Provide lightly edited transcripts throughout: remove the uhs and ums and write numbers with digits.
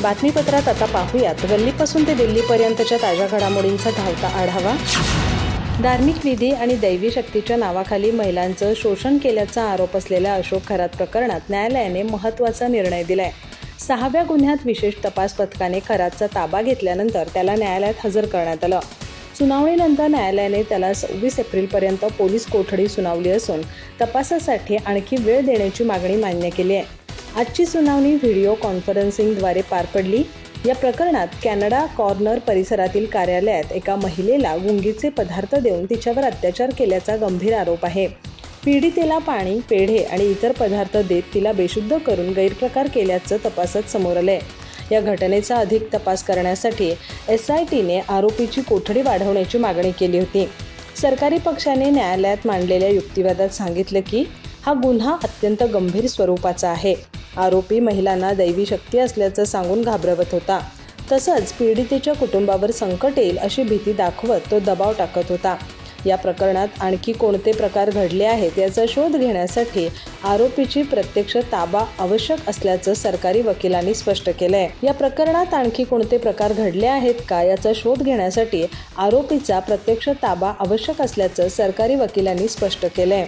बातमीपत्रात आता पाहूयात गल्लीपासून ते दिल्लीपर्यंतच्या ताज्या घडामोडींचा धावता आढावा। धार्मिक विधी आणि दैवी शक्तीच्या नावाखाली महिलांचं शोषण केल्याचा आरोप असलेल्या अशोक खरात प्रकरणात न्यायालयाने महत्त्वाचा निर्णय दिलाय। 6व्या गुन्ह्यात विशेष तपास पथकाने खरातचा ताबा घेतल्यानंतर त्याला न्यायालयात हजर करण्यात आलं। सुनावणीनंतर न्यायालयाने त्याला 26 एप्रिलपर्यंत पोलीस कोठडी सुनावली असून तपासासाठी आणखी वेळ देण्याची मागणी मान्य केली आहे। आजची सुनावणी व्हिडिओ कॉन्फरन्सिंगद्वारे पार पडली। या प्रकरणात कॅनडा कॉर्नर परिसरातील कार्यालयात एका महिलेला गुंगीचे पदार्थ देऊन तिच्यावर अत्याचार केल्याचा गंभीर आरोप आहे। पीडितेला पाणी, पेढे आणि इतर पदार्थ देत तिला बेशुद्ध करून गैरप्रकार केल्याचं तपासात समोर आलंय। या घटनेचा अधिक तपास करण्यासाठी SITने आरोपीची कोठडी वाढवण्याची मागणी केली होती। सरकारी पक्षाने न्यायालयात मांडलेल्या युक्तिवादात सांगितलं की हा गुन्हा अत्यंत गंभीर स्वरूपाचा आहे। आरोपी महिलांना दैवी शक्ती असल्याचं सांगून घाबरवत होता। तसंच पीडितेच्या कुटुंबावर संकट येईल अशी भीती दाखवत तो दबाव टाकत होता। या प्रकरणात आणखी कोणते प्रकार घडले आहेत याचा शोध घेण्यासाठी आरोपीची प्रत्यक्ष ताबा आवश्यक असल्याचं सरकारी वकिलांनी स्पष्ट केलंय। या प्रकरणात आणखी कोणते प्रकार घडले आहेत का याचा शोध घेण्यासाठी आरोपीचा प्रत्यक्ष ताबा आवश्यक असल्याचं सरकारी वकिलांनी स्पष्ट केलंय।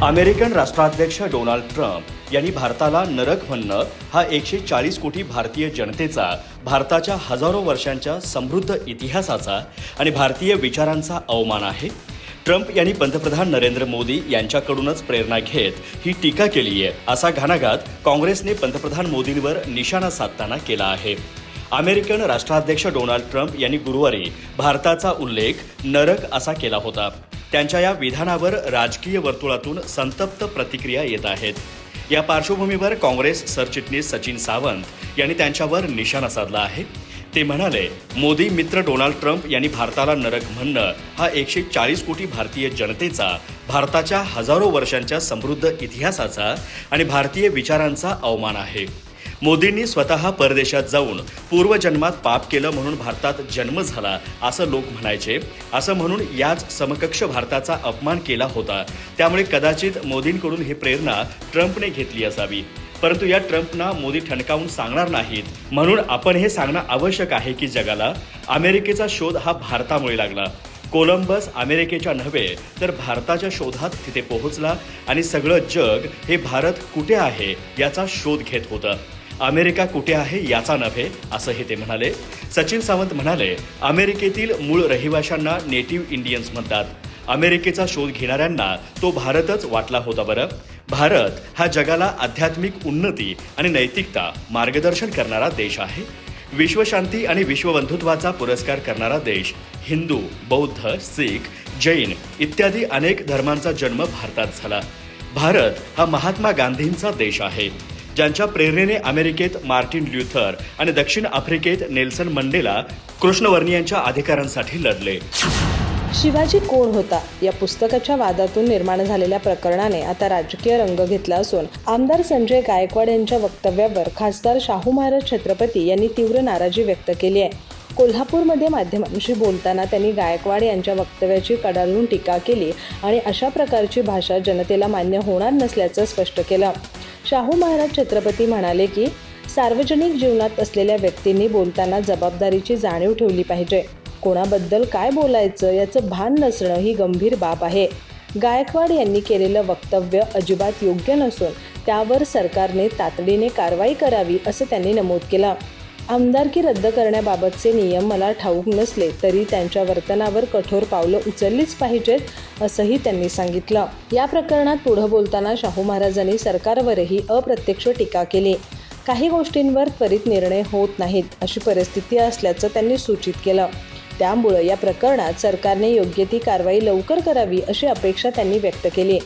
अमेरिकन राष्ट्राध्यक्ष डोनाल्ड ट्रम्प यांनी भारताला नरक म्हणणं हा 140 कोटी भारतीय जनतेचा, भारताच्या हजारो वर्षांच्या समृद्ध इतिहासाचा आणि भारतीय विचारांचा अवमान आहे। ट्रम्प यांनी पंतप्रधान नरेंद्र मोदी यांच्याकडूनच प्रेरणा घेत ही टीका केली आहे, असा घणाघात काँग्रेसने पंतप्रधान मोदींवर निशाणा साधताना केला आहे। अमेरिकन राष्ट्राध्यक्ष डोनाल्ड ट्रम्प यांनी गुरुवारी भारताचा उल्लेख नरक असा केला होता। त्यांच्या या विधानावर राजकीय वर्तुळातून संतप्त प्रतिक्रिया येत आहेत। या पार्श्वभूमीवर काँग्रेस सरचिटणीस सचिन सावंत यांनी त्यांच्यावर निशाणा साधला आहे। ते म्हणाले, मोदी मित्र डोनाल्ड ट्रम्प यांनी भारताला नरक म्हणणं हा 140 कोटी भारतीय जनतेचा, भारताच्या हजारो वर्षांच्या समृद्ध इतिहासाचा आणि भारतीय विचारांचा अवमान आहे। मोदींनी स्वतः परदेशात जाऊन पूर्वजन्मात पाप केलं म्हणून भारतात जन्म झाला असं लोक म्हणायचे, असं म्हणून याच समकक्ष भारताचा अपमान केला होता। त्यामुळे कदाचित मोदींकडून ही प्रेरणा ट्रम्पने घेतली असावी। परंतु या ट्रम्पना मोदी ठणकावून सांगणार नाहीत, म्हणून आपण हे सांगणं आवश्यक आहे की जगाला अमेरिकेचा शोध हा भारतामुळे लागला। कोलंबस अमेरिकेच्या नव्हे तर भारताच्या शोधात तिथे पोहोचला आणि सगळं जग हे भारत कुठे आहे याचा शोध घेत होतं, अमेरिका कुठे आहे याचा नव्हे, असंही ते म्हणाले। सचिन सावंत म्हणाले, अमेरिकेतील मूळ रहिवाशांना नेटिव्ह इंडियन्स म्हणतात। अमेरिकेचा शोध घेणाऱ्यांना तो भारतच वाटला होता। बरं, भारत हा जगाला आध्यात्मिक उन्नती आणि नैतिकता मार्गदर्शन करणारा देश आहे। विश्वशांती आणि विश्वबंधुत्वाचा पुरस्कार करणारा देश। हिंदू, बौद्ध, सीख, जैन इत्यादी अनेक धर्मांचा जन्म भारतात झाला। भारत हा महात्मा गांधींचा देश आहे, ज्यांच्या प्रेरणेने अमेरिकेत मार्टिन ल्युथर आणि दक्षिण आफ्रिकेत नेल्सन मंडेला कृष्णवर्णीयांच्या अधिकारांसाठी लढले। शिवाजी कोण होता या पुस्तकाच्या वादातून निर्माण झालेल्या प्रकरणाने आता राजकीय रंग घेतला असून आमदार संजय गायकवाड यांच्या वक्तव्यावर खासदार शाहू महाराज छत्रपती यांनी तीव्र नाराजी व्यक्त केली आहे। कोल्हापूरमध्ये माध्यमांशी बोलताना त्यांनी गायकवाड यांच्या वक्तव्याची कडाडून टीका केली आणि अशा प्रकारची भाषा जनतेला मान्य होणार नसल्याचं स्पष्ट केलं। शाहू महाराज छत्रपती म्हणाले की सार्वजनिक जीवनात असलेल्या व्यक्तींनी बोलताना जबाबदारीची जाणीव ठेवली पाहिजे। कोणाबद्दल काय बोलायचं याचं भान नसणं ही गंभीर बाब आहे। गायकवाड यांनी केलेलं वक्तव्य अजिबात योग्य नसून त्यावर सरकारने तातडीने कारवाई करावी असं त्यांनी नमूद केलं। आमदारकी रद्द करण्याबाबतचे नियम मला ठाऊक नसले तरी त्यांच्या वर्तनावर कठोर पावलं उचललीच पाहिजेत असंही त्यांनी सांगितलं। या प्रकरणात पुढे बोलताना शाहू महाराजांनी सरकारवरही अप्रत्यक्ष टीका केली। काही गोष्टींवर त्वरित निर्णय होत नाहीत अशी परिस्थिती असल्याचं त्यांनी सूचित केलं। त्यामुळे या प्रकरणात सरकारने योग्य ती कारवाई लवकर करावी अशी अपेक्षा त्यांनी व्यक्त केली।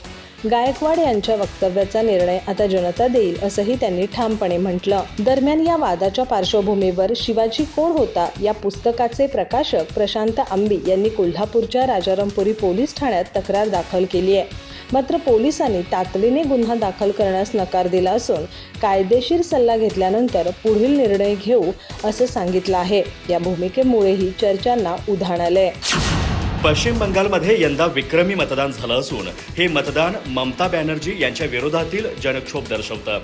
गायकवाड यांच्या वक्तव्याचा निर्णय आता जनता देईल असंही त्यांनी ठामपणे म्हटलं। दरम्यान या वादाच्या पार्श्वभूमीवर शिवाजी कोण होता या पुस्तकाचे प्रकाशक प्रशांत आंबी यांनी कोल्हापूरच्या राजारामपुरी पोलीस ठाण्यात तक्रार दाखल केली आहे। मात्र पोलिसांनी तातडीने गुन्हा दाखल करण्यास नकार दिला असून कायदेशीर सल्ला घेतल्यानंतर पुढील निर्णय घेऊ असं सांगितलं आहे। या भूमिकेमुळेही चर्चांना उधाण आलंय। पश्चिम बंगालमध्ये यंदा विक्रमी मतदान झालं असून हे मतदान ममता बॅनर्जी यांच्या विरोधातील जनक्षोभ दर्शवतं।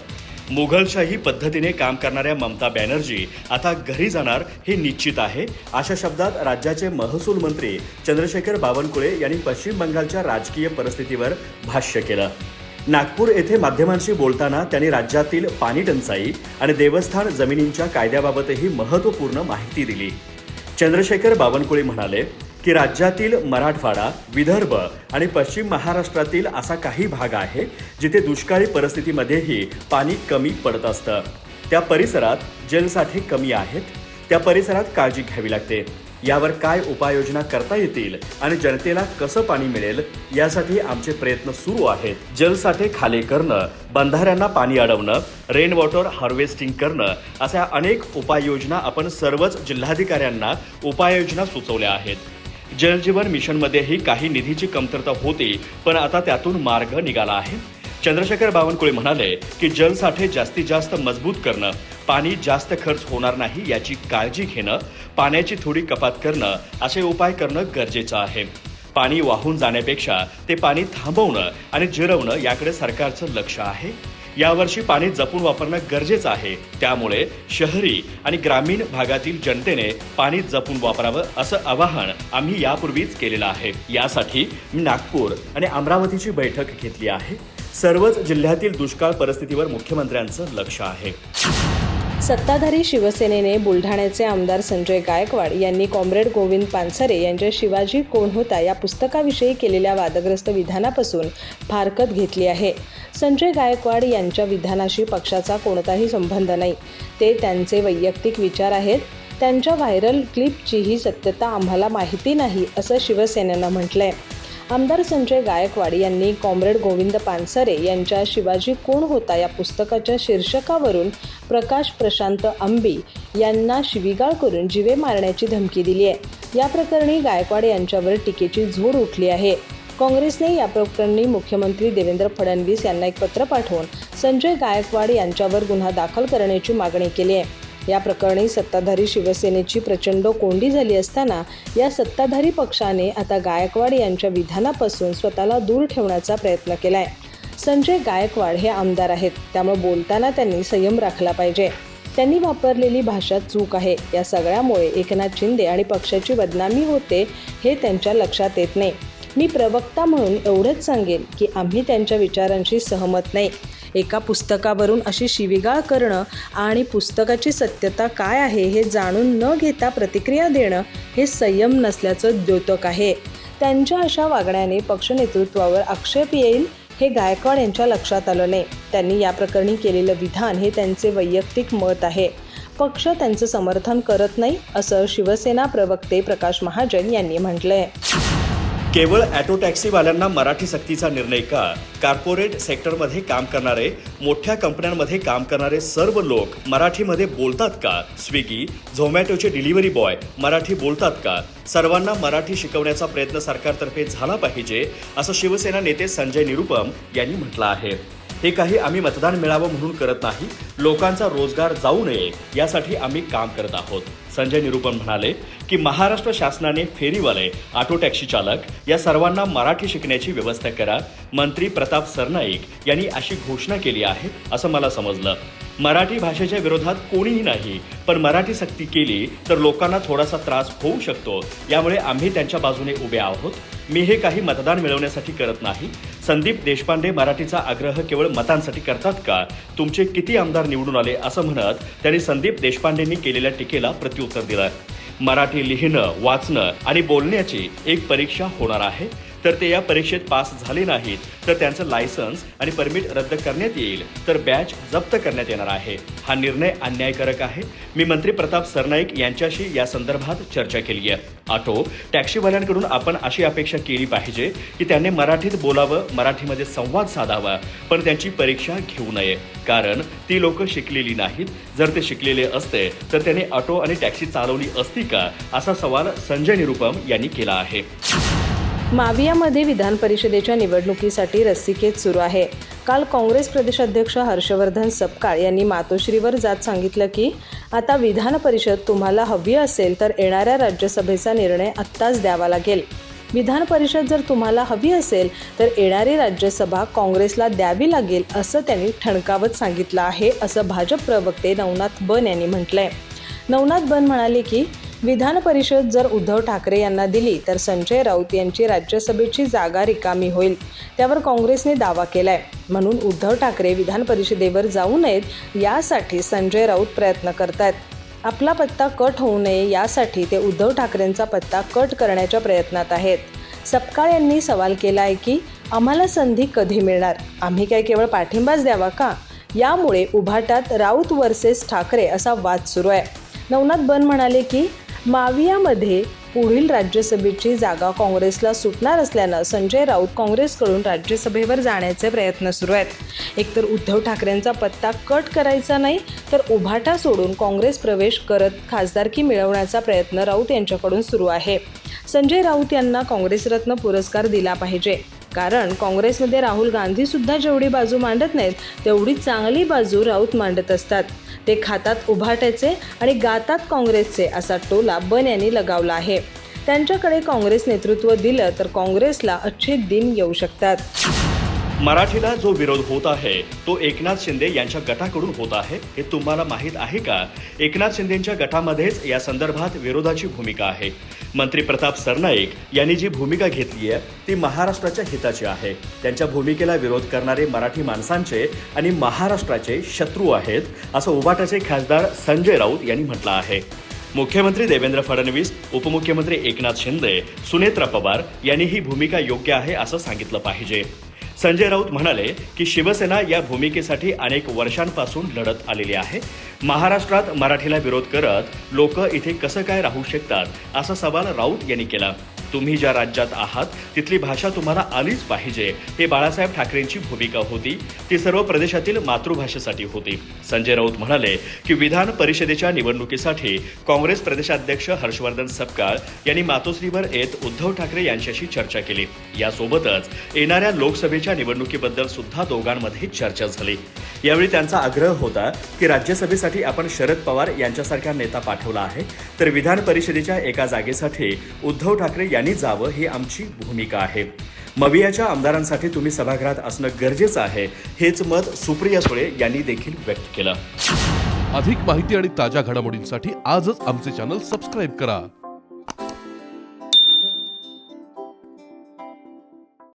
मुघलशाही पद्धतीने काम करणाऱ्या ममता बॅनर्जी आता घरी जाणार हे निश्चित आहे, अशा शब्दात राज्याचे महसूल मंत्री चंद्रशेखर बावनकुळे यांनी पश्चिम बंगालच्या राजकीय परिस्थितीवर भाष्य केलं. नागपूर येथे माध्यमांशी बोलताना त्यांनी राज्यातील पाणी टंचाई आणि देवस्थान जमिनींच्या कायद्याबाबतही महत्त्वपूर्ण माहिती दिली. चंद्रशेखर बावनकुळे म्हणाले की राज्यातील मराठवाडा, विदर्भ आणि पश्चिम महाराष्ट्रातील असा काही भाग आहे जिथे दुष्काळी परिस्थितीमध्येही पाणी कमी पडत असतं. त्या परिसरात जलसाठे कमी आहेत. त्या परिसरात काळजी घ्यावी लागते. यावर काय उपाययोजना करता येतील आणि जनतेला कसं पाणी मिळेल यासाठी आमचे प्रयत्न सुरू आहेत. जलसाठे खाली करणं, बंधाऱ्यांना पाणी अडवणं, रेन वॉटर हार्वेस्टिंग करणं अशा अनेक उपाययोजना आपण सर्वच जिल्हाधिकाऱ्यांना उपाययोजना सुचवल्या आहेत. जलजीवन मिशनमध्येही काही निधीची कमतरता होती, पण आता त्यातून मार्ग निघाला आहे. चंद्रशेखर बावनकुळे म्हणाले की जलसाठे जास्तीत जास्त मजबूत करणं, पाणी जास्त खर्च होणार नाही याची काळजी घेणं, पाण्याची थोडी कपात करणं असे उपाय करणं गरजेचं आहे. पाणी वाहून जाण्यापेक्षा ते पाणी थांबवणं आणि जिरवणं याकडे सरकारचं लक्ष आहे. यावर्षी पाणी जपून वापरणं गरजेचं आहे. त्यामुळे शहरी आणि ग्रामीण भागातील जनतेने पाणी जपून वापरावं असं आवाहन आम्ही यापूर्वीच केलेलं आहे. यासाठी मी नागपूर आणि अमरावतीची बैठक घेतली आहे. सर्वच जिल्ह्यातील दुष्काळ परिस्थितीवर मुख्यमंत्र्यांचं लक्ष आहे. सत्ताधारी शिवसेनेने बुलढाण्याचे आमदार संजय गायकवाड यांनी कॉम्रेड गोविंद पानसरे यांच्या शिवाजी कोण होता या पुस्तकाविषयी केलेल्या वादग्रस्त विधानापासून फारकत घेतली आहे. संजय गायकवाड यांच्या विधानाशी पक्षाचा कोणताही संबंध नाही. ते त्यांचे वैयक्तिक विचार आहेत. त्यांच्या व्हायरल क्लिपचीही सत्यता आम्हाला माहिती नाही असं शिवसेनेनं म्हटलंय. आमदार संजय गायकवाड यांनी कॉम्रेड गोविंद पानसरे यांच्या शिवाजी कोण होता या पुस्तकाच्या शीर्षकावरून प्रकाश प्रशांत आंबी यांना शिवीगाळ करून जीवे मारण्याची धमकी दिली आहे. या प्रकरणी गायकवाड यांच्यावर टीकेची झोड उठली आहे. काँग्रेसने या प्रकरणी मुख्यमंत्री देवेंद्र फडणवीस यांना एक पत्र पाठवून संजय गायकवाड यांच्यावर गुन्हा दाखल करण्याची मागणी केली आहे. या प्रकरणी सत्ताधारी शिवसेनेची प्रचंड कोंडी झाली असताना या सत्ताधारी पक्षाने आता गायकवाड यांच्या विधानापासून स्वतःला दूर ठेवण्याचा प्रयत्न केलाय. संजय गायकवाड हे आमदार आहेत, त्यामुळे बोलताना त्यांनी संयम राखला पाहिजे. त्यांनी वापरलेली भाषा चूक आहे. या सगळ्यामुळे एकनाथ शिंदे आणि पक्षाची बदनामी होते हे त्यांच्या लक्षात येत नाही. मी प्रवक्ता म्हणून एवढंच सांगेन की आम्ही त्यांच्या विचारांशी सहमत नाही. एका पुस्तकावरून अशी शिवीगाळ करणं आणि पुस्तकाची सत्यता काय आहे हे जाणून न घेता प्रतिक्रिया देणं हे संयम नसल्याचं द्योतक आहे. त्यांच्या अशा वागण्याने पक्ष नेतृत्वावर आक्षेप येईल हे गायकवाड यांच्या लक्षात आलं नाही. त्यांनी या प्रकरणी केलेलं विधान हे त्यांचे वैयक्तिक मत आहे. पक्ष त्यांचं समर्थन करत नाही असं शिवसेना प्रवक्ते प्रकाश महाजन यांनी म्हटलंय. केवळ ऑटो टॅक्सीवाल्यांना मराठी सक्तीचा निर्णय का? कॉर्पोरेट सेक्टरमध्ये काम करणारे, मोठ्या कंपन्यांमध्ये काम करणारे सर्व लोक मराठीमध्ये बोलतात का? स्विगी, झोमॅटोचे डिलिव्हरी बॉय मराठी बोलतात का? सर्वांना मराठी शिकवण्याचा प्रयत्न सरकारतर्फे झाला पाहिजे असं शिवसेना नेते संजय निरुपम यांनी म्हटलं आहे. हे काही आम्ही मतदान मिळावं म्हणून करत नाही, लोकांचा रोजगार जाऊ नये यासाठी आम्ही काम करत आहोत. संजय निरुपम म्हणाले की महाराष्ट्र शासनाने फेरीवाले, ऑटो टॅक्सी चालक या सर्वांना मराठी शिकण्याची व्यवस्था करा. मंत्री प्रताप सरनाईक यांनी अशी घोषणा केली आहे असं मला समजलं. मराठी भाषेच्या विरोधात कोणीही नाही, पण मराठी सक्ती केली तर लोकांना थोडासा त्रास होऊ शकतो. यामुळे आम्ही त्यांच्या बाजूने उभे आहोत. मी हे काही मतदान मिळवण्यासाठी करत नाही. संदीप देशपांडे मराठीचा आग्रह केवळ मतांसाठी करतात का? तुमचे किती आमदार निवडून आले असं म्हणत त्यांनी संदीप देशपांडेंनी केलेल्या टीकेला प्रत्युत्तर दिलं. मराठी लिहिणं, वाचणं आणि बोलण्याची एक परीक्षा होणार आहे. तर ते या परीक्षेत पास झाले नाहीत तर त्यांचं लायसन्स आणि परमिट रद्द करण्यात येईल, तर बॅच जप्त करण्यात येणार आहे. हा निर्णय अन्यायकारक आहे. मी मंत्री प्रताप सरनाईक यांच्याशी या संदर्भात चर्चा केली आहे. ऑटो टॅक्सीवाल्यांकडून आपण अशी अपेक्षा केली पाहिजे की त्यांनी मराठीत बोलावं, मराठीमध्ये संवाद साधावा, पण त्यांची परीक्षा घेऊ नये, कारण ती लोक शिकलेली नाहीत. जर ते शिकलेले असते तर त्यांनी ऑटो आणि टॅक्सी चालवली असती का, असा सवाल संजय निरुपम यांनी केला आहे. मावियामध्ये विधान परिषदेच्या निवडणुकीसाठी रस्सीखेच सुरू आहे. काल काँग्रेस प्रदेशाध्यक्ष हर्षवर्धन सपकाळ यांनी मातोश्रीवर जात सांगितलं की आता विधान परिषद तुम्हाला हवी असेल तर येणाऱ्या राज्यसभेचा निर्णय आत्ताच द्यावा लागेल. विधान परिषद जर तुम्हाला हवी असेल तर येणारी राज्यसभा काँग्रेसला द्यावी लागेल असं त्यांनी ठणकावत सांगितलं आहे, असं भाजप प्रवक्ते नवनाथ बन यांनी म्हटलंय. नवनाथ बन म्हणाले की विधान परिषद जर उद्धव ठाकरे यांना दिली तर संजय राऊत यांची राज्यसभेची जागा रिकामी होईल. त्यावर काँग्रेसने दावा केलाय. म्हणून उद्धव ठाकरे विधान परिषदेवर जाऊ नयेत यासाठी संजय राऊत प्रयत्न करतायत. आपला पत्ता कट होऊ नये यासाठी ते उद्धव ठाकरेंचा पत्ता कट करण्याच्या प्रयत्नात आहेत. सपकाळ यांनी सवाल केला आहे की आम्हाला संधी कधी मिळणार, आम्ही काय केवळ पाठिंबाच द्यावा का? यामुळे उभाटात राऊत वर्सेस ठाकरे असा वाद सुरू आहे. नवनाथ बन म्हणाले की मावियामध्ये पुढील राज्यसभेची जागा काँग्रेसला सुटणार असल्यानं संजय राऊत काँग्रेसकडून राज्यसभेवर जाण्याचे प्रयत्न सुरू आहेत. एकतर उद्धव ठाकरेंचा पत्ता कट करायचा नाही तर उभाटा सोडून काँग्रेस प्रवेश करत खासदारकी मिळवण्याचा प्रयत्न राऊत यांच्याकडून सुरू आहे. संजय राऊत यांना काँग्रेसरत्न पुरस्कार दिला पाहिजे, कारण काँग्रेसमध्ये राहुल गांधी सुद्धा जेवढी बाजू मांडत नाहीत तेवढी चांगली बाजू राऊत मांडत असतात. ते खातात उभाट्याचे आणि गातात काँग्रेसचे असा टोला बन यांनी लगावला आहे. त्यांच्याकडे काँग्रेस नेतृत्व दिलं तर काँग्रेसला अच्छे दिन येऊ शकतात. मराठीला जो विरोध होत आहे तो एकनाथ शिंदे यांच्या गटाकडून होत आहे हे तुम्हाला माहीत आहे का? एकनाथ शिंदेंच्या गटामध्येच या संदर्भात विरोधाची भूमिका आहे. मंत्री प्रताप सरनाईक यांनी जी भूमिका घेतली आहे ती महाराष्ट्राच्या हिताची आहे. त्यांच्या भूमिकेला विरोध करणारे मराठी माणसांचे आणि महाराष्ट्राचे शत्रू आहेत असं उभाटाचे खासदार संजय राऊत यांनी म्हटलं आहे. मुख्यमंत्री देवेंद्र फडणवीस, उपमुख्यमंत्री एकनाथ शिंदे, सुनेत्रा पवार यांनी ही भूमिका योग्य आहे असं सांगितलं पाहिजे. संजय राऊत म्हणाले की शिवसेना या भूमिकेसाठी अनेक वर्षांपासून लढत आलेली आहे. महाराष्ट्रात मराठीला विरोध करत लोक इथे कसं काय राहू शकतात असा सवाल राऊत यांनी केला. तुम्ही ज्या राज्यात आहात तिथली भाषा तुम्हाला आलीच पाहिजे हे बाळासाहेब ठाकरेंची भूमिका होती. ती सर्व प्रदेशातील मातृभाषेसाठी होती. संजय राऊत म्हणाले की विधान परिषदेच्या निवडणुकीसाठी काँग्रेस प्रदेशाध्यक्ष हर्षवर्धन सपकाळ यांनी मातोश्रीवर येत उद्धव ठाकरे यांच्याशी चर्चा केली. यासोबतच येणाऱ्या लोकसभेच्या निवडणुकीबद्दल सुद्धा दोघांमध्ये चर्चा झाली. यावेळी त्यांचा आग्रह होता की राज्यसभेसाठी आपण शरद पवार यांच्यासारखा नेता पाठवला आहे, तर विधान परिषदेच्या एका जागेसाठी उद्धव ठाकरे यांनी जावं ही आमची भूमिका आहे. मवियाच्या आमदारांसाठी तुम्ही सभागृहात असणं गरजेचं आहे, हेच मत सुप्रिया सुळे यांनी देखील व्यक्त केलं. अधिक माहिती आणि ताज्या घडामोडींसाठी आजच आमचे चॅनल सबस्क्राईब करा.